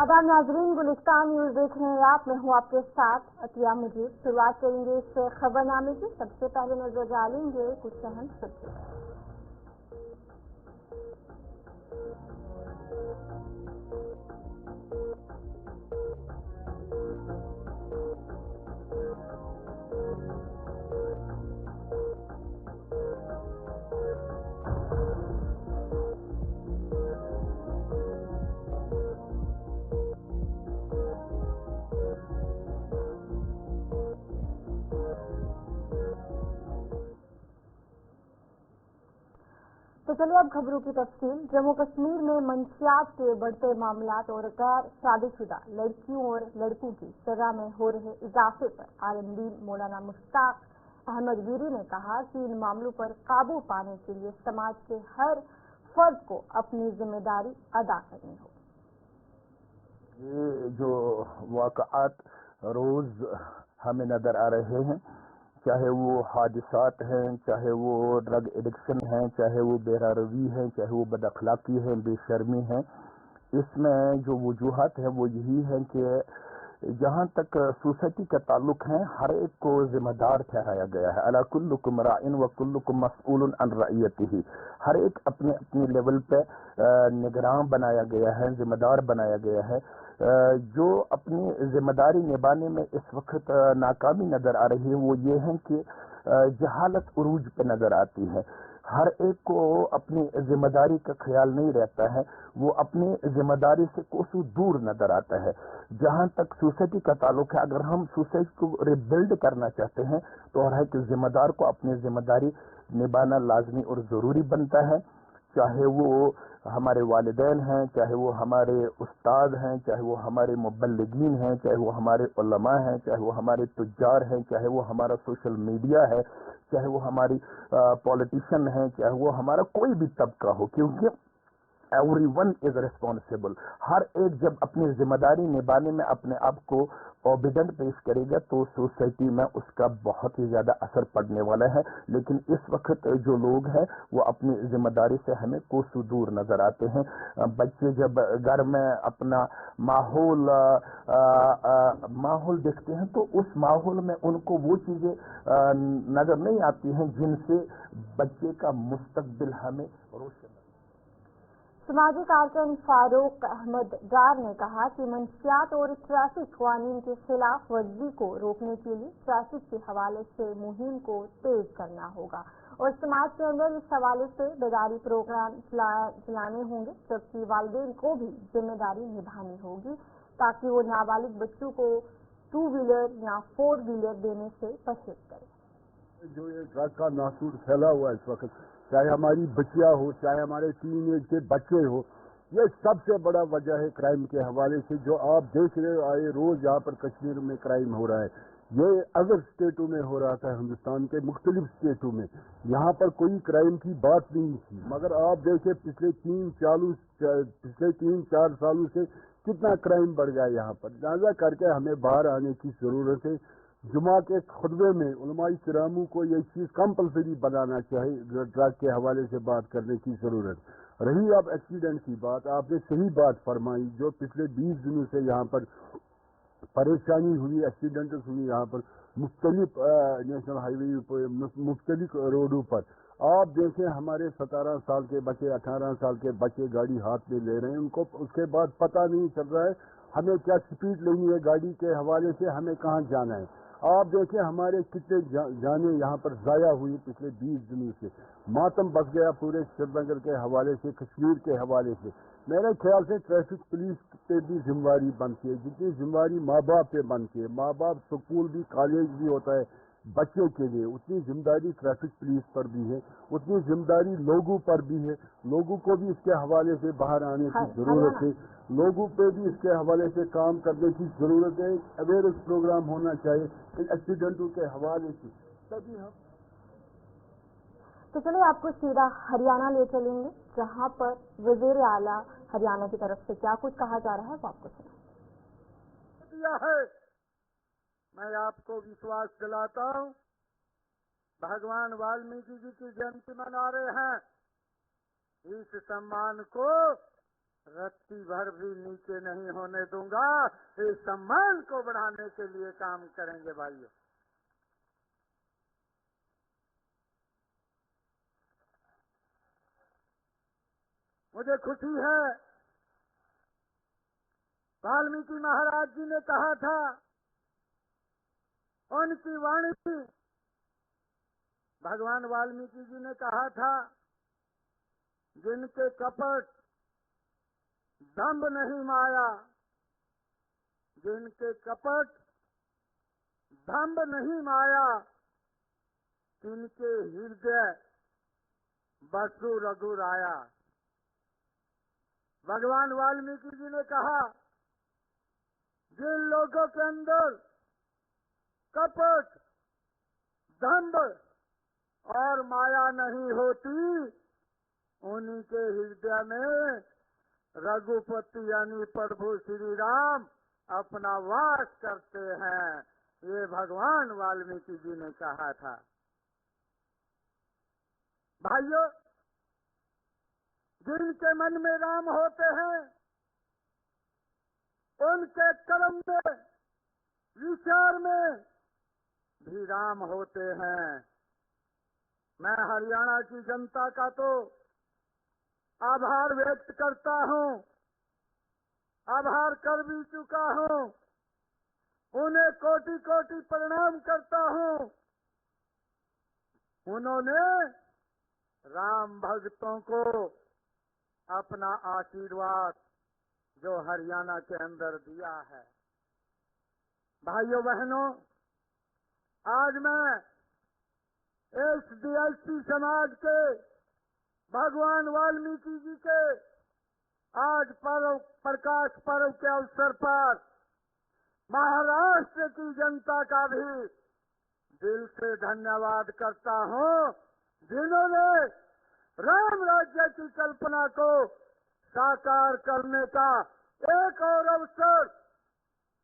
आदाब नाजरीन, गुलिस्तान न्यूज देख रहे हैं आप। मैं हूँ आपके साथ अतिया मुजीब। शुरुआत करेंगे इस खबरनामे की। सबसे पहले नजर डालेंगे कुछ अहम सुर्खियां। तो चलिए अब खबरों की तफसील। जम्मू कश्मीर में मंशियात के बढ़ते मामलात और गैर शादीशुदा लड़कियों और लड़कों की सजा में हो रहे इजाफे पर आलमगीर मौलाना मुश्ताक अहमद वीरी ने कहा कि इन मामलों पर काबू पाने के लिए समाज के हर फर्द को अपनी जिम्मेदारी अदा करनी होगी। ये जो वाक़आत रोज हमें नजर आ रहे हैं, चाहे वो हादिसात हैं, चाहे वो ड्रग एडिक्शन है, चाहे वो बेरारवी है, चाहे वो बदअखलाकी है, बेशर्मी है, इसमें जो वजूहात है वो यही है कि जहाँ तक सोसाइटी का ताल्लुक है, हर एक को जिम्मेदार ठहराया गया है। अला कुल्लुकुम राइन व कुल्लुकुम मसऊलुन अन रइयतिही। हर एक अपने अपने लेवल पे निगरान बनाया गया है, जिम्मेदार बनाया गया है। जो अपनी जिम्मेदारी निभाने में इस वक्त नाकामी नजर आ रही है वो ये है कि जहालत उरूज पे नजर आती है। हर एक को अपनी जिम्मेदारी का ख्याल नहीं रहता है, वो अपनी जिम्मेदारी से कोसों दूर नजर आता है। जहाँ तक सोसाइटी का ताल्लुक है, अगर हम सोसाइटी को रिबिल्ड करना चाहते हैं तो हर एक जिम्मेदार को अपनी जिम्मेदारी निभाना लाजमी और ज़रूरी बनता है। चाहे वो हमारे वालिदैन हैं, चाहे वो हमारे उस्ताद हैं, चाहे वो हमारे मुबल्लिगीन हैं, चाहे वो हमारे उलमा हैं, चाहे वो हमारे तुज्जार हैं, चाहे वो हमारा सोशल मीडिया है, चाहे वो हमारी पॉलिटिशियन हैं, चाहे वो हमारा कोई भी तबका हो, क्योंकि एवरीवन इज रिस्पॉन्सिबल। हर एक जब अपनी जिम्मेदारी निभाने में अपने आप को ओबिडेंट पेश करेगा तो सोसाइटी में उसका बहुत ही ज्यादा असर पड़ने वाला है। लेकिन इस वक्त जो लोग हैं वो अपनी जिम्मेदारी से हमें कोसों दूर नजर आते हैं। बच्चे जब घर में अपना माहौल देखते हैं तो उस माहौल में उनको वो चीजें नजर नहीं आती हैं जिनसे बच्चे का मुस्तकबिल हमें रोशन। समाजी कारकुन फारूक अहमद डार ने कहा कि मंशियात और ट्रैफिक कानून के खिलाफ वर्जी को रोकने के लिए ट्रैफिक के हवाले से मुहिम को तेज करना होगा और समाज के अंदर इस हवाले से बेदारी प्रोग्राम चलाने होंगे, जबकि वालिदैन को भी जिम्मेदारी निभानी होगी ताकि वो नाबालिग बच्चों को 2 व्हीलर या 4 व्हीलर देने से परहेज करें। जो ये ड्रग का नासूर फैला हुआ है इस वक्त, चाहे हमारी बच्चियां हो, चाहे हमारे टीन एज के बच्चे हो, ये सबसे बड़ा वजह है क्राइम के हवाले से। जो आप देख रहे हो आए रोज यहाँ पर कश्मीर में क्राइम हो रहा है, ये अदर स्टेटों में हो रहा था, हिंदुस्तान के मुख्तलिफ स्टेटों में। यहाँ पर कोई क्राइम की बात नहीं थी, मगर आप देखें पिछले 3-4 सालों से कितना क्राइम बढ़ गया यहाँ पर। लिहाजा करके हमें बाहर आने की जरूरत है। जुमा के खुतबे में उलमाई किरामों को ये चीज़ कंपलसरी बनाना चाहिए, ड्रग के हवाले से बात करने की ज़रूरत। रही अब एक्सीडेंट की बात, आपने सही बात फरमाई। जो पिछले 20 दिनों से यहाँ पर परेशानी हुई, एक्सीडेंट्स हुई यहाँ पर मुख्तलिफ नेशनल हाईवे पर, मुख्तलिफ रोडों पर। आप देखें हमारे 17 साल के बच्चे, 18 साल के बच्चे गाड़ी हाथ में ले रहे हैं, उनको उसके बाद पता नहीं चल रहा है हमें क्या स्पीड लेनी है गाड़ी के हवाले से, हमें कहाँ जाना है। आप देखें हमारे कितने जाने यहाँ पर ज़ाया हुई पिछले 20 दिनों से। मातम बस गया पूरे श्रीनगर के हवाले से, कश्मीर के हवाले से। मेरे ख्याल से ट्रैफिक पुलिस पे भी जिम्मेवारी बनती है, जितनी जिम्मेवारी माँ बाप पे बनती है। माँ बाप स्कूल भी कॉलेज भी होता है बच्चों के लिए, उतनी जिम्मेदारी ट्रैफिक पुलिस पर भी है, उतनी जिम्मेदारी लोगों पर भी है। लोगों को भी इसके हवाले से बाहर आने की जरूरत है, लोगों पे भी इसके हवाले से काम करने की जरूरत है। अवेयरनेस प्रोग्राम होना चाहिए इन एक्सीडेंटों के हवाले से, तभी हम। तो चलिए आपको सीधा हरियाणा ले चलेंगे, जहां पर वजीर आला हरियाणा की तरफ से क्या कुछ कहा जा रहा है वो आपको सुना है। मैं आपको विश्वास दिलाता हूं, भगवान वाल्मीकि जी की जयंती मना रहे हैं, इस सम्मान को रत्ती भर भी नीचे नहीं होने दूंगा। इस सम्मान को बढ़ाने के लिए काम करेंगे भाइयों। मुझे खुशी है, वाल्मीकि महाराज जी ने कहा था, उनकी वाणी थी, भगवान वाल्मीकि जी ने कहा था, जिनके कपट दंभ नहीं माया, जिनके कपट दंभ नहीं माया, तिनके हृदय बसु रघुर आया। भगवान वाल्मीकि जी ने कहा, जिन लोगों के अंदर कपट दंभ और माया नहीं होती, उन्हीं के हृदय में रघुपति यानी प्रभु श्री राम अपना वास करते हैं। ये भगवान वाल्मीकि जी ने कहा था। भाइयों, जिनके मन में राम होते हैं, उनके कर्म में, विचार में भी राम होते हैं। मैं हरियाणा की जनता का तो आभार व्यक्त करता हूं, आभार कर भी चुका हूं, उन्हें कोटि कोटि प्रणाम करता हूं। उन्होंने राम भक्तों को अपना आशीर्वाद जो हरियाणा के अंदर दिया है। भाइयों बहनों, आज मैं SDLC समाज के भगवान वाल्मीकि जी के आज प्रकाश पर्व के अवसर पर महाराष्ट्र की जनता का भी दिल से धन्यवाद करता हूं, जिन्होंने राम राज्य की कल्पना को साकार करने का एक और अवसर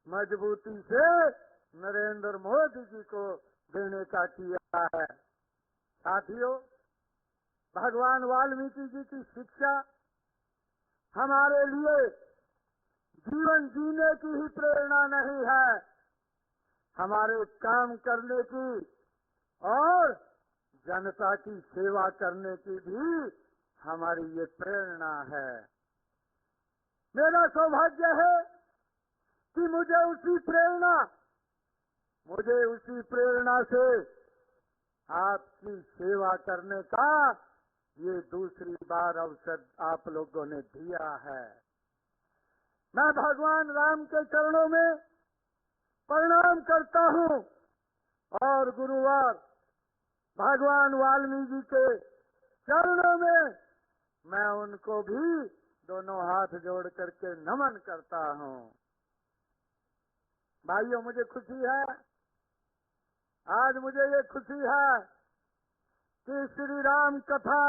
मजबूती से नरेंद्र मोदी जी को देने का किया है। साथियों, भगवान वाल्मीकि जी की शिक्षा हमारे लिए जीवन जीने की ही प्रेरणा नहीं है, हमारे काम करने की और जनता की सेवा करने की भी हमारी ये प्रेरणा है। मेरा सौभाग्य है कि मुझे उसी प्रेरणा से आपकी सेवा करने का ये दूसरी बार अवसर आप लोगों ने दिया है। मैं भगवान राम के चरणों में प्रणाम करता हूं और गुरुवार भगवान वाल्मीकि के चरणों में मैं उनको भी दोनों हाथ जोड़ करके नमन करता हूं। भाइयों, मुझे खुशी है, आज मुझे ये खुशी है कि श्री राम कथा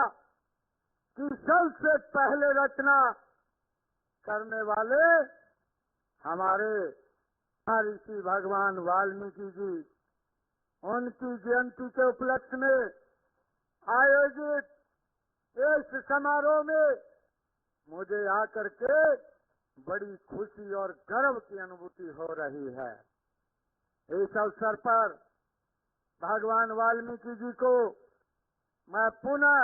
की सबसे पहले रचना करने वाले हमारे ऋषि भगवान वाल्मीकि जी, उनकी जयंती के उपलक्ष्य में आयोजित इस समारोह में मुझे आकर के बड़ी खुशी और गर्व की अनुभूति हो रही है। इस अवसर पर भगवान वाल्मीकि जी को मैं पुनः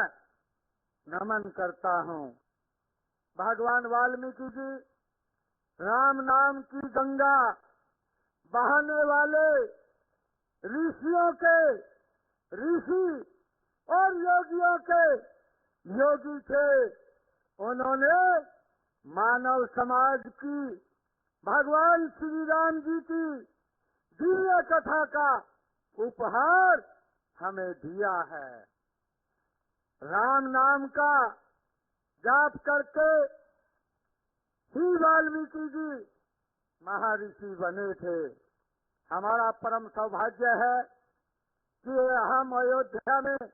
नमन करता हूं। भगवान वाल्मीकि जी राम नाम की गंगा बहाने वाले ऋषियों के ऋषि और योगियों के योगी थे। उन्होंने मानव समाज की भगवान श्री राम जी की दिव्य कथा का उपहार हमें दिया है। राम नाम का जाप करके ही वाल्मीकि जी महर्षि बने थे। हमारा परम सौभाग्य है कि हम अयोध्या में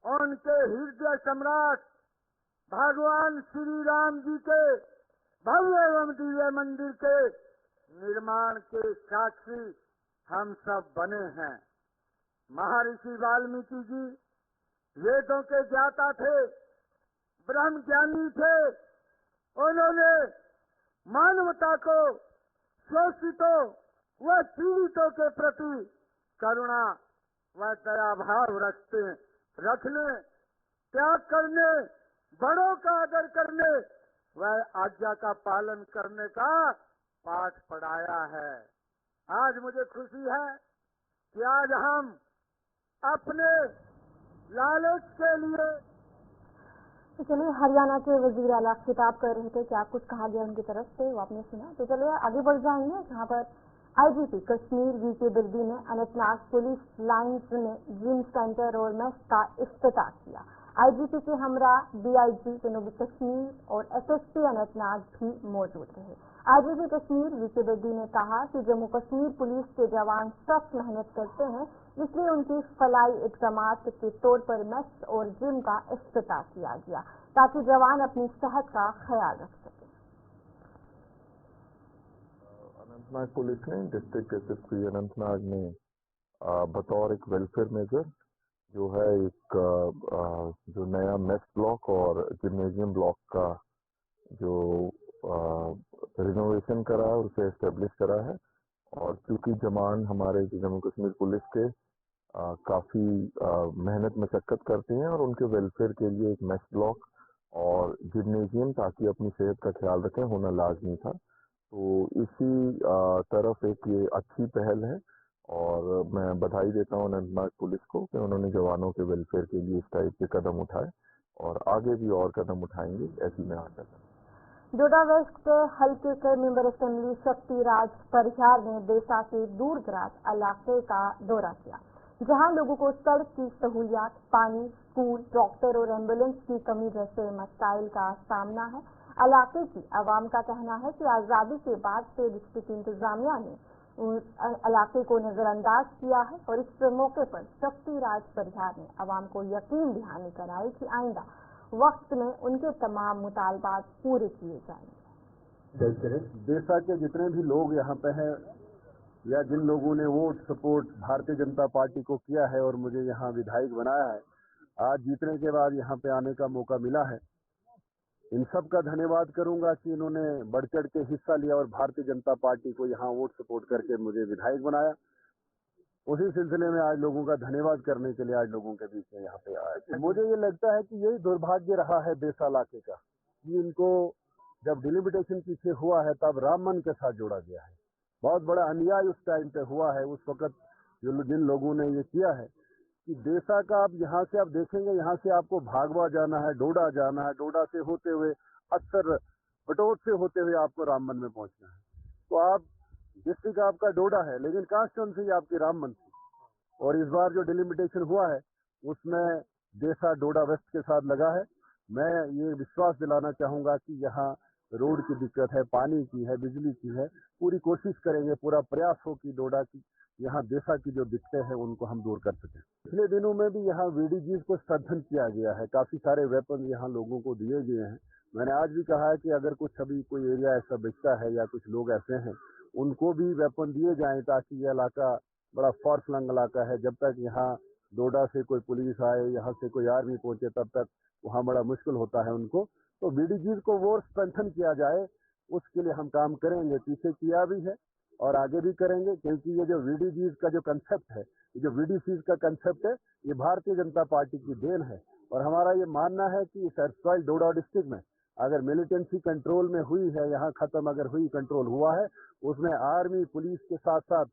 उनके हृदय सम्राट भगवान श्री राम जी के भव्य एवं दिव्य मंदिर के निर्माण के साक्षी हम सब बने हैं। महर्षि वाल्मीकि जी वेदों के ज्ञाता थे, ब्रह्म ज्ञानी थे, उन्होंने मानवता को, शोषितों व पीड़ितों के प्रति करुणा व दया भाव रखने, त्याग करने, बड़ों का आदर करने व आज्ञा का पालन करने का पाठ पढ़ाया है। आज मुझे खुशी है कि आज हम अपने लालच के लिए। तो चलिए, हरियाणा के वजीर आला खिताब कर रहे थे, क्या कुछ कहा गया उनकी तरफ से वो आपने सुना। तो चलिए आगे बढ़ जाएंगे, जहां पर आईजीपी कश्मीर वीके बिरदी ने अनंतनाग पुलिस लाइन्स में जिम सेंटर और मेस का इफ्तिताह किया। आईजीपी के हमरा डीआईजी जनूबी कश्मीर और एसएसपी अनंतनाग भी मौजूद रहे। आईजीपी कश्मीर वीके बिरदी ने कहा कि जम्मू कश्मीर पुलिस के जवान सख्त मेहनत करते हैं, इसलिए उनकी फलाई इक़दामात के तौर पर मेस और जिम का इफ्तिताह किया गया ताकि जवान अपनी सेहत का ख्याल रख सकें। अनंतनाग पुलिस ने, डिस्ट्रिक्ट एसएसपी अनंतनाग ने बतौर एक वेलफेयर मेजर जो है एक जो नया मेस ब्लॉक और जिम्नेजियम ब्लॉक का जो रिनोवेशन करा है उसे एस्टेब्लिश करा है। और क्योंकि जवान हमारे जम्मू कश्मीर पुलिस के काफ़ी मेहनत मशक्क़त करते हैं और उनके वेलफेयर के लिए एक मेस ब्लॉक और जिम्नेजियम ताकि अपनी सेहत का ख्याल रखें होना लाजमी था। तो इसी तरफ एक ये अच्छी पहल है और मैं बधाई देता हूँ अनंतनाग पुलिस को कि उन्होंने जवानों के वेलफेयर के लिए इस टाइप के कदम उठाए और आगे भी और कदम उठाएंगे, ऐसी मैं आशा करता हूँ। डोडा वेस्ट के हल्के के मेंबर असेंबली शक्ति राज परिहार ने देसा के दूर दराज इलाके का दौरा किया, जहां लोगों को सड़क की सहूलियात, पानी, स्कूल, डॉक्टर और एम्बुलेंस की कमी जैसे मसाइल का सामना है। इलाके की आवाम का कहना है कि आज़ादी के बाद से डिस्ट्रिक्ट इंतजामिया ने इलाके को नजरअंदाज किया है और इस मौके पर शक्ति राज परिहार ने आवाम को यकीन दहानी कराई कि आइंदा वक्त में उनके तमाम मुतालबात पूरे किए जाएंगे। देसा के जितने भी लोग यहाँ पे हैं या जिन लोगों ने vote support Bharatiya Janata party को किया है और मुझे यहाँ विधायक बनाया है, आज जीतने के बाद यहाँ पे आने का मौका मिला है, इन सब का धन्यवाद करूंगा कि इन्होंने बढ़ चढ़ के हिस्सा लिया और भारतीय जनता पार्टी को यहाँ वोट सपोर्ट करके मुझे विधायक बनाया। उसी सिलसिले में आज लोगों का धन्यवाद करने के लिए आज लोगों के बीच में यहाँ पे आया। मुझे ये लगता है कि यही दुर्भाग्य रहा है देसा इलाके का कि इनको जब डिलिमिटेशन पीछे हुआ है तब राममन के साथ जोड़ा गया है। बहुत बड़ा अन्याय उस टाइम पे हुआ है। उस वक्त जिन लोगों ने ये किया है कि देसा का आप यहाँ से आप देखेंगे, यहाँ से आपको भागवा जाना है, डोडा जाना है, डोडा से होते हुए अक्सर बटोट से होते हुए आपको रामबन में पहुंचना है। तो आप डिस्ट्रिक्ट आपका डोडा है लेकिन कॉन्स्टिट्यूंसी आपकी रामबन थी और इस बार जो डिलिमिटेशन हुआ है उसमें देसा डोडा वेस्ट के साथ लगा है। मैं ये विश्वास दिलाना चाहूंगा कि यहाँ रोड की दिक्कत है, पानी की है, बिजली की है, पूरी कोशिश करेंगे, पूरा प्रयास हो कि डोडा की यहाँ देसा की जो दिक्कतें हैं उनको हम दूर कर सकें। पिछले दिनों में भी यहाँ वीडीजीज को स्ट्रेंथन किया गया है, काफी सारे वेपन यहाँ लोगों को दिए गए हैं। मैंने आज भी कहा है कि अगर कुछ अभी कोई एरिया ऐसा बिकता है या कुछ लोग ऐसे हैं उनको भी वेपन दिए जाएं ताकि ये इलाका बड़ा फॉर फ्लंग इलाका है। जब तक यहाँ डोडा से कोई पुलिस आए, यहाँ से कोई आर्मी पहुंचे, तब तक वहाँ बड़ा मुश्किल होता है उनको। तो बीडीजीज को वो स्ट्रेंथन किया जाए, उसके लिए हम काम करेंगे, पीछे किया भी है और आगे भी करेंगे, क्योंकि ये जो वीडीजीज का जो कंसेप्ट है, ये जो वीडीसीज का कंसेप्ट है, ये भारतीय जनता पार्टी की देन है। और हमारा ये मानना है कि इस एर्सवाइल डोडा डिस्ट्रिक्ट में अगर मिलिटेंसी कंट्रोल में हुई है, यहाँ खत्म अगर हुई, कंट्रोल हुआ है, उसमें आर्मी पुलिस के साथ साथ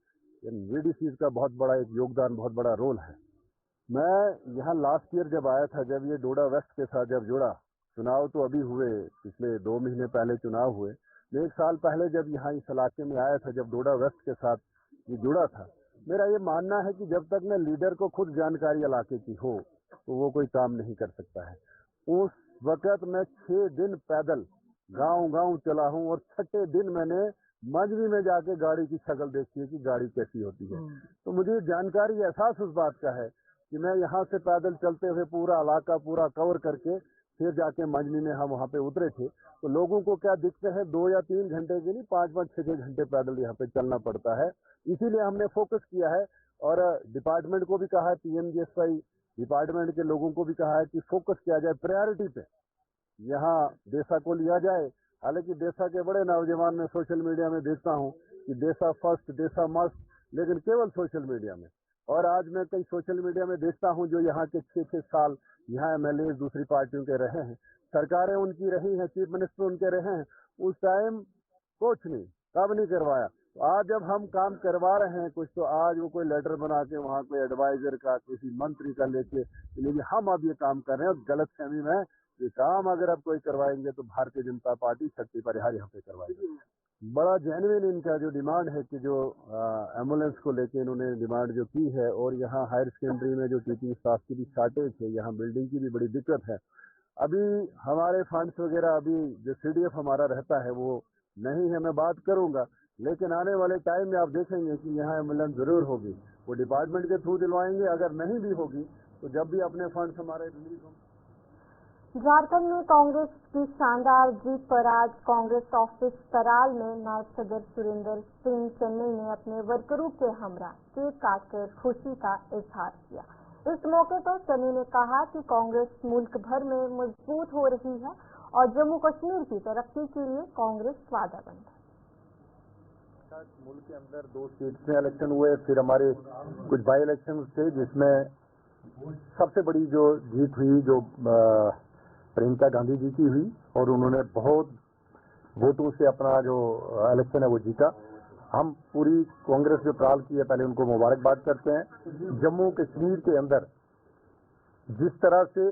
वीडीसीज का बहुत बड़ा एक योगदान, बहुत बड़ा रोल है। मैं यहाँ लास्ट ईयर जब आया था, जब ये डोडा वेस्ट के साथ जब जुड़ा, चुनाव तो अभी हुए, पिछले 2 महीने पहले चुनाव हुए, 1 साल पहले जब यहाँ इस इलाके में आया था, जब डोडा वेस्ट के साथ ये जुड़ा था, मेरा ये मानना है कि जब तक न लीडर को खुद जानकारी इलाके की हो तो वो कोई काम नहीं कर सकता है। उस वक्त मैं 6 दिन पैदल गांव चला हूँ और 6ठे दिन मैंने मंजरी में जाके गाड़ी की शक्ल देखी है कि गाड़ी कैसी होती है। तो मुझे जानकारी, एहसास उस बात का है कि मैं यहाँ से पैदल चलते हुए पूरा इलाका पूरा कवर करके फिर जाके मंजली में हम वहाँ पे उतरे थे। तो लोगों को क्या दिखते हैं, 2 या 3 घंटे के लिए 5-5, 6 घंटे पैदल यहाँ पे चलना पड़ता है। इसीलिए हमने फोकस किया है और डिपार्टमेंट को भी कहा है, पीएमजीएसवाई डिपार्टमेंट के लोगों को भी कहा है कि फोकस किया जाए, प्रायोरिटी पे यहाँ देसा को लिया जाए हालांकि देशा के बड़े नौजवान मैं सोशल मीडिया में देखता हूँ कि देशा फर्स्ट, देशा मस्ट, लेकिन केवल सोशल मीडिया में। और आज मैं कई सोशल मीडिया में देखता हूँ जो यहाँ के 6-6 साल यहाँ MLA दूसरी पार्टियों के रहे हैं, सरकारें उनकी रही हैं, चीफ मिनिस्टर उनके रहे हैं, उस टाइम कुछ नहीं, कब नहीं करवाया। तो आज जब हम काम करवा रहे हैं कुछ, तो आज वो कोई लेटर बना के वहाँ कोई एडवाइजर का, किसी मंत्री का लेके, लेकिन हम अब ये काम कर रहे हैं। और गलत फहमी में ये काम अगर अब कोई करवाएंगे तो भारतीय जनता पार्टी शक्ति परिहार यहाँ पे करवाएगी। बड़ा जेन्युइन इनका जो डिमांड है कि जो एम्बुलेंस को लेके इन्होंने डिमांड जो की है, और यहाँ हायर सेकेंडरी में जो टीचिंग स्टाफ की भी शॉर्टेज है, यहाँ बिल्डिंग की भी बड़ी दिक्कत है। अभी हमारे फंड्स वगैरह अभी जो CDF हमारा रहता है वो नहीं है, मैं बात करूंगा, लेकिन आने वाले टाइम में आप देखेंगे कि यहाँ एम्बुलेंस जरूर होगी। वो डिपार्टमेंट के थ्रू दिलवाएंगे, अगर नहीं भी होगी तो जब भी अपने फंड्स हमारे रिलीज होंगे। झारखंड में कांग्रेस की शानदार जीत पर आज कांग्रेस ऑफिस तराल में नायब सदर सुरेंद्र सिंह चन्नई ने अपने वर्करों के हमरा केक काटकर खुशी का इजहार किया। इस मौके पर चन्नई ने कहा कि कांग्रेस मुल्क भर में मजबूत हो रही है और जम्मू कश्मीर की तरक्की के लिए कांग्रेस वादाबंद है। मुल्क के अंदर 2 सीट में इलेक्शन हुए, फिर हमारे कुछ बाई इलेक्शन थे जिसमें सबसे बड़ी जो जीत हुई जो प्रियंका गांधी जी की हुई, और उन्होंने बहुत वोटों से अपना जो इलेक्शन है वो जीता। हम पूरी कांग्रेस जो प्राल की है, पहले उनको मुबारकबाद करते हैं। जम्मू कश्मीर के अंदर जिस तरह से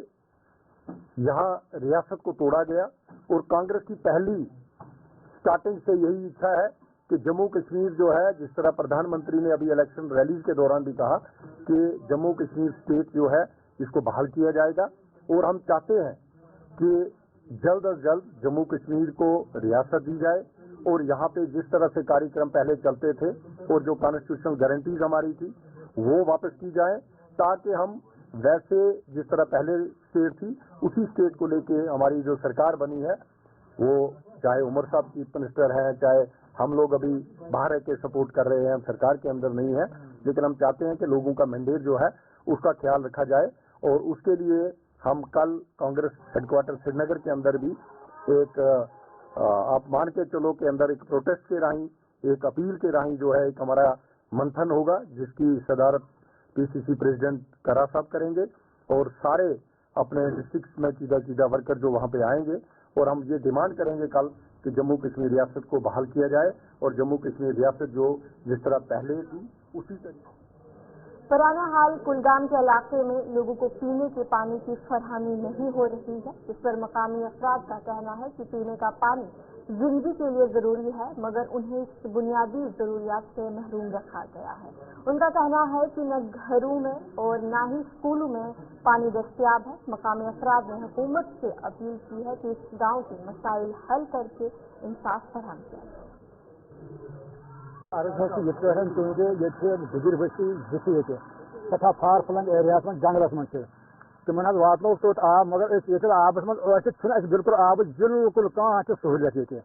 यहाँ रियासत को तोड़ा गया, और कांग्रेस की पहली स्टार्टिंग से यही इच्छा है कि जम्मू कश्मीर जो है, जिस तरह प्रधानमंत्री ने अभी इलेक्शन रैलीज के दौरान भी कहा कि जम्मू कश्मीर स्टेट जो है इसको बहाल किया जाएगा, और हम चाहते हैं कि जल्द अज जल्द जम्मू कश्मीर को रियासत दी जाए, और यहाँ पे जिस तरह से कार्यक्रम पहले चलते थे और जो कॉन्स्टिट्यूशनल गारंटीज हमारी थी वो वापस की जाए, ताकि हम वैसे जिस तरह पहले स्टेट थी उसी स्टेट को लेके हमारी जो सरकार बनी है, वो चाहे उमर साहब चीफ मिनिस्टर हैं, चाहे हम लोग अभी बाहर रह के सपोर्ट कर रहे हैं, हम सरकार के अंदर नहीं है, लेकिन हम चाहते हैं कि लोगों का मैंडेट जो है उसका ख्याल रखा जाए। और उसके लिए हम कल कांग्रेस हेडक्वार्टर श्रीनगर के अंदर भी एक आप मान के चलो के अंदर एक प्रोटेस्ट के राही, एक अपील के राही जो है एक हमारा मंथन होगा, जिसकी सदारत PCC प्रेसिडेंट करा साहब करेंगे, और सारे अपने डिस्ट्रिक्ट में सीधा वर्कर जो वहाँ पे आएंगे, और हम ये डिमांड करेंगे कल कि जम्मू कश्मीर रियासत को बहाल किया जाए, और जम्मू कश्मीर रियासत जो जिस तरह पहले थी उसी तरीके। पुराना हाल कुलगाम के इलाके में लोगों को पीने के पानी की फरहमी नहीं हो रही है। इस पर मकामी अफराद का कहना है कि पीने का पानी जिंदगी के लिए जरूरी है, मगर उन्हें इस बुनियादी जरूरियात से महरूम रखा गया है। उनका कहना है कि न घरों में और न ही स्कूलों में पानी दस्तयाब है। मकामी अफराद ने हुकूमत से अपील की है कि इस गाँव के मसाइल हल करके इंसाफ फराहम किया जाए। सठा फार फ्लंग एरिया में जंगलस मन तिमन वातो तोत आब, मगर आबस मज बिल्कुल आब बिल्कुल कह सहूलियत ये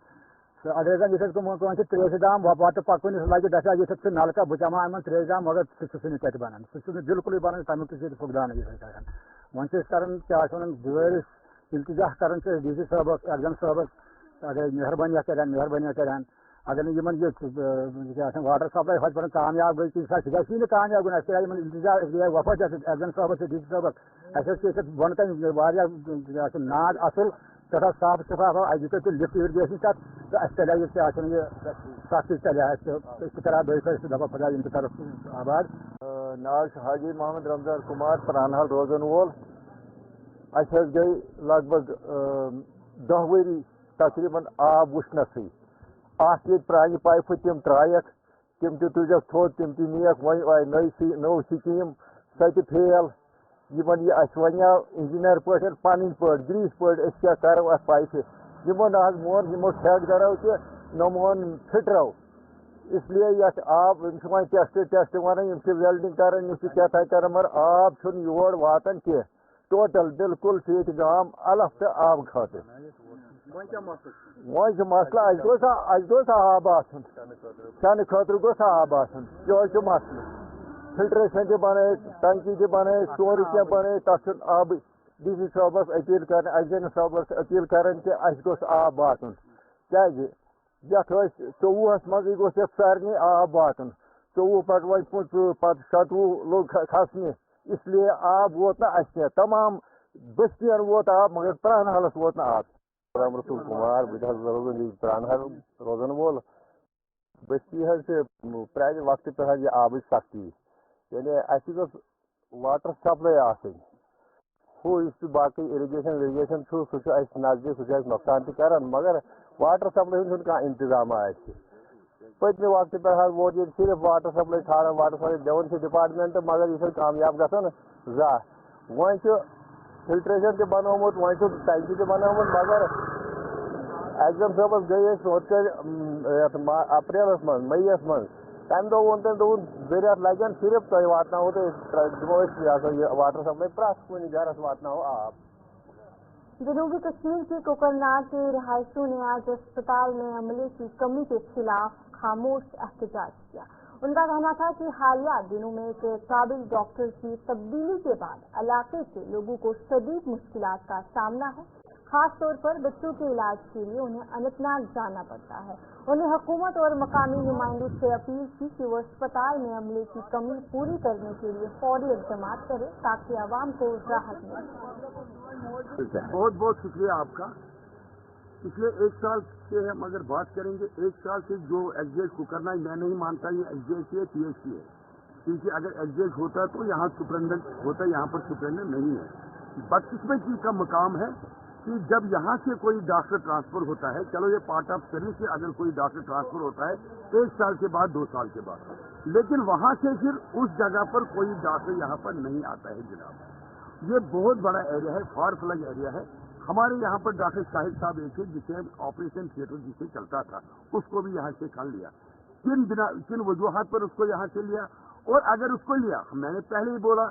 अगर ये त्रेश दाम वट पकन लगे दशा ये नलका बह जमा इन त्रेश दाम, मगर सह बनान सह बिल्कुल बनान तमिक फुकदान वन क्या गुजारिश इल्तजा कर DC साहब एग्जाम साहब अगर मेहरबानिया करान अगर ये वाटर सप्लाई पे कामयाब गई सही कामयाब गई इल्तजा वफद एग्जाम साहब DC साहब बन कन नाद असल सठा साफ शफाफ अ लिफ्ट इरिगेशन तक तो चल ये सख्ती चल करा दपा खुदा इन तरफ आबाद। नाज हाजी मोहम्मद रमजान कुमार परानहाल रोजन वोल गई लगभग 10 वरी तकरीबन आब वुशनस ये प्रान पाइप तम त्रायक तम तुजक थोद तम नीक वन नौ स्कीम सह फेल यमन यह वनो इंजीनियर पे पन पे ग्रीस पे क्या करो अ पाइप यमो ना मोन यमो ठेकेदारों न मोन फिटरो, इसलिए ये आब वन टेस्ट वन वेल्डिंग कर क्या कर मगर आब योर वातान कह टोटल बिल्कुल फीट गाम अलग तो आब खातिर वो मसला अस आब चन खतर गोस आब यह मसल फिल्ट्रेशन तक बन टंकी तक बन सोर क्या बन तथ आब DC साहबस अपील कर एग्जाम साहबस अपील कर कि अस गोस आब वातन یتھ 24 مز گوٚژھ یتھ سارنٕے آب واتُن 24 پتہٕ وۄنۍ 25 پتہٕ 27 لوٚگ کھسنہِ اس لیے آب ووت نہٕ اَسہِ کینٛہہ تمام بستین ووت آب مگر پرٛانحالس ووت نہٕ آب. رام رسول کمار بہت روزان پرٛانحال روزان وول بستی حظ چھِ پرٛانہِ وقتہٕ پٮ۪ٹھ حظ یہِ آبٕچ سختی یعنی اَسہِ گٔژھ واٹر سپلاے آسٕنۍ ہُہ یُس تہِ باقٕے اِرِگیشن وِرِگیشن چھُ سُہ چھُ اَسہِ نزدیٖک سُہ چھُ اَسہِ نۄقصان تہِ کران مگر واٹر سپلاے ہُنٛد چھُنہٕ کانٛہہ انتظامہ اَسہِ پٔتمہِ وقتہٕ پٮ۪ٹھ حظ ووت ییٚتہِ صرف واٹر سپلاے ٹھاران واٹر سپلاے دِوان چھِ ڈپارٹمنٹ مگر یہِ چھُنہٕ کامیاب گژھان زانٛہہ وۄنۍ چھُ فلٹریشن تہِ بنومُت وۄنۍ چھُ ٹینکی تہِ بنومُت مگر ایگزام صٲبس گٔے أسۍ ہُتھ کٔنۍ یتھ اپریلس منٛز مئیس منٛز تمہِ دۄہ ووٚن تٔمۍ دوٚپُن 2 رٮ۪تھ لگن صرف تۄہہِ واتناوو تہٕ دِمو أسۍ یہ سا یہ واٹر سپلائی پرٛٮ۪تھ کُنہِ گرس واتناوو آب. جنوبی کشمیر کے کوکرناگ کے رہائشیوں نے آج اسپتال میں عملے کی کمی کے خلاف خاموش احتجاج کیا. ان کا کہنا تھا کہ حالیہ دنوں میں ایک قابل ڈاکٹر کی تبدیلی کے بعد علاقے کے لوگوں کو شدید مشکلات کا سامنا ہے. خاص طور پر بچوں کے علاج کے لیے انہیں اننت ناگ جانا پڑتا ہے. انہیں حکومت اور مقامی نمائندوں سے اپیل کی کہ وہ اسپتال میں عملے کی کمی پوری کرنے کے لیے فوری اقدامات کرے تاکہ عوام کو راحت ملے. بہت بہت شکریہ آپ کا. پچھلے 1 سال سے ہم اگر بات کریں گے 1 سال سے جو ایگزیکٹ کو کرنا ہے میں نہیں مانتا یہ ایگزیکٹ ہے پی ایچ سی ہے کیونکہ اگر ایگزیکٹ ہوتا تو یہاں سپرنٹینڈنٹ ہوتا یہاں پر سپرنٹینڈنٹ نہیں ہے. بدقسمتی کا مقام ہے کہ جب یہاں سے کوئی ڈاکٹر ٹرانسفر ہوتا ہے چلو یہ پارٹ آف سروس ہے اگر کوئی ڈاکٹر ٹرانسفر ہوتا ہے 1 سال کے بعد 2 سال کے بعد لیکن وہاں سے پھر اس جگہ پر کوئی ڈاکٹر یہاں پر نہیں آتا ہے جناب. یہ بہت بڑا ایریا ہے فار فلنگ ایریا ہے. ہمارے یہاں پر ڈاکٹر شاہد صاحب ایک تھے جسے آپریشن تھیٹر جسے چلتا تھا اس کو بھی یہاں سے کھان لیا کن وجوہات پر اس کو یہاں سے لیا اور اگر اس کو لیا میں نے پہلے ہی بولا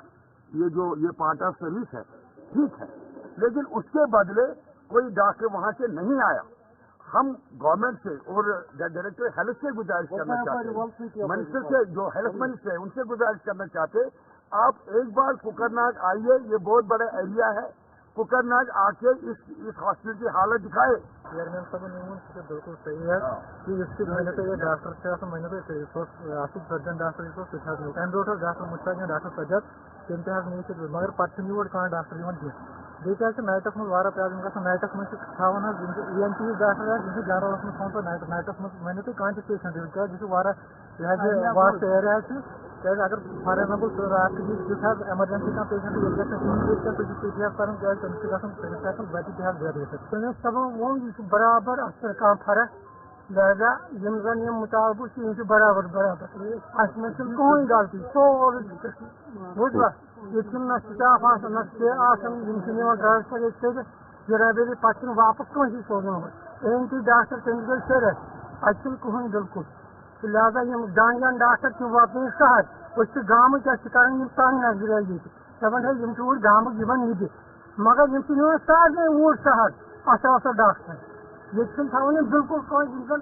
یہ پارٹ آف سروس ہے ٹھیک ہے لیکن اس کے بدلے کوئی ڈاکٹر وہاں سے نہیں آیا. ہم گورنمنٹ سے اور ڈائریکٹر ہیلتھ سے گزارش کرنا چاہتے ہیں منسٹر سے جو ہیلتھ منسٹر ہے ان سے گزارش کرنا چاہتے آپ ایک بار کوکرناگ آئیے یہ بہت بڑا ایریا ہے کوکرناگ آ کے اس ہاسپٹل کی حالت دکھائے. چیئرمین صاحب بالکل صحیح ہے کہ اس کی محنت ہے ڈاکٹر محنت سرجن ڈاکٹر تمہ برو ڈاکٹر مشتاق ڈاکٹر سجاد تم تک مگر پتہ یور کھانا ڈاکٹر بیٚیہِ نائٹس منٛز واریاہ پرابلم گژھان نائٹس منٛز تھاوان حظ یِم چھِ ENT ڈاکٹر یِم چھِ جنرلس منٛز تھاوان پتہٕ نائٹس منٛز ؤنِو تُہۍ کانٛہہ تہِ پیشنٹ کیٛازِ یہِ چھُ واریاہ یہِ حظ واسٹ ایریا چھُ کیٛازِ اگر فار ایگزامپل راتھ یُتھ حظ ایمرجنسی کانٛہہ پیشنٹ ییٚلہِ گژھِ نہٕ سُہ چھُ پی کرُن کیٛازِ تٔمِس چھُ گژھان تٔمِس ہٮ۪کن بچہِ تہِ حظ ڈیتھ گٔژھِتھ. تٔمِس صٲبن ووٚن یہِ چھُ برابر اَتھ چھِ کانٛہہ فرق لہذا یِم زن یِم مُطالبہٕ چھِ یِم چھِ برابر اَسہِ منٛز چھُنہٕ کٕہٕنۍ غلطی سورُے بوٗزوا ییٚتہِ چھُنہٕ نہ سِٹاف آسان نہ کیٚنٛہہ آسان یِم چھِ نِوان ٹرانسفر ییٚتہِ کٔرِتھ جِنابیلی پتہٕ چھُنہٕ واپس کٲنٛسی سوزُن ENT ڈاکٹر تٔمِس گٔے شیٚرتھ اَتہِ چھُنہٕ کٕہٕنۍ بِلکُل تہٕ لہذا یِم دانجان ڈاکٹر تِم واتنٲیِکھ شہر أسۍ چھِ گامٕکۍ أسۍ چھِ کران یِم سانہِ نظرِ ییٚتہِ دپان ہے یِم چھِ اوٗرۍ گامٕکۍ یِوان نِبہِ مگر یِم چھِ نِوان سارنٕے اوٗرۍ شہر اصل ڈاکٹر ییٚتہِ چھِنہٕ تھاوان یِم بِلکُل کٲنٛسہِ یِم زن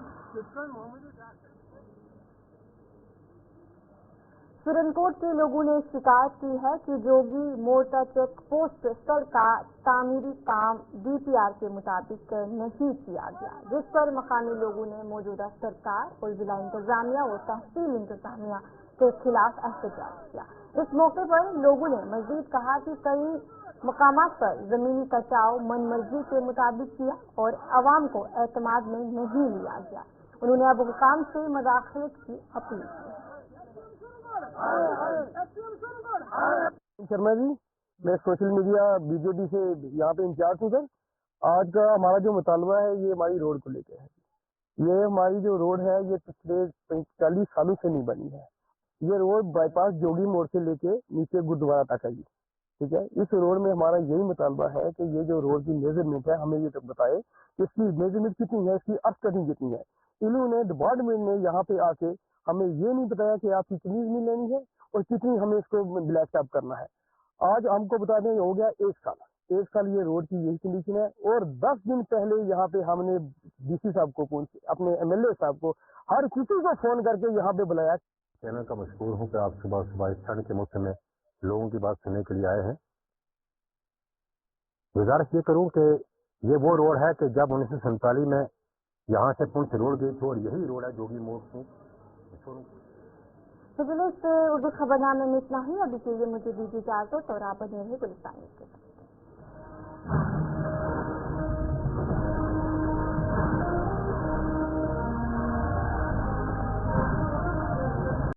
سرنکوٹ کے لوگوں نے شکایت کی ہے کہ جوگی مورٹا چیک پوسٹ سڑک کا تعمیری کام DPR کے مطابق نہیں کیا گیا جس پر مقامی لوگوں نے موجودہ سرکار اور ضلع انتظامیہ اور تحصیل انتظامیہ کے خلاف احتجاج کیا. اس موقع پر لوگوں نے مزید کہا کہ کئی مقامات پر زمینی کٹاؤ من مرضی کے مطابق کیا اور عوام کو اعتماد میں نہیں لیا گیا. انہوں نے اب حکام سے مداخلت کی اپیل کی. شرما جی میں سوشل میڈیا BJP سے یہاں پہ انچارج ہوں سر. آج کا ہمارا جو مطالبہ ہے یہ ہماری روڈ کو لے کے ہے. یہ ہماری جو روڈ ہے یہ پچھلے 40 سالوں سے نہیں بنی ہے. یہ روڈ بائی پاس جوگی موڑ سے لے کے نیچے گردوارہ تک ہے. ٹھیک ہے اس روڈ میں ہمارا یہی مطالبہ ہے کہ یہ جو روڈ کی میجرمنٹ ہے ہمیں یہ بتائے کہ اس کی میجرمنٹ کتنی ہے اس کی ارتھ کٹنگ کتنی ہے. انہوں نے ڈپارٹمنٹ نے یہاں پہ آ کے ہمیں یہ نہیں بتایا کہ آپ کی کتنی زمین لینی ہے اور کتنی ہمیں اس کو بلیک ٹاپ کرنا ہے. آج ہم کو بتا دیں ہو گیا 1 سال. 1 سال یہ روڈ کی یہی کنڈیشن ہے اور 10 دن پہلے یہاں پہ ہم نے DC صاحب کو اپنے MLA صاحب کو ہر کسی کو فون کر کے یہاں پہ بلایا. کہنا کا مشہور ہوں کہ آپ صبح اس ٹھنڈ کے موسم میں لوگوں کی بات سننے کے لیے آئے ہیں. گزارش یہ کروں کہ یہ وہ روڈ ہے کہ جب 1947 میں यहाँ से पुंछ रोड गई थी और यही रोड है जोगी मोड़ से। फिलहाल से उर्दू खबरनामे में इतना ही। अभी के लिए मुझे दीजिए इजाजत और आप बने रहे गुलिस्तान के साथ।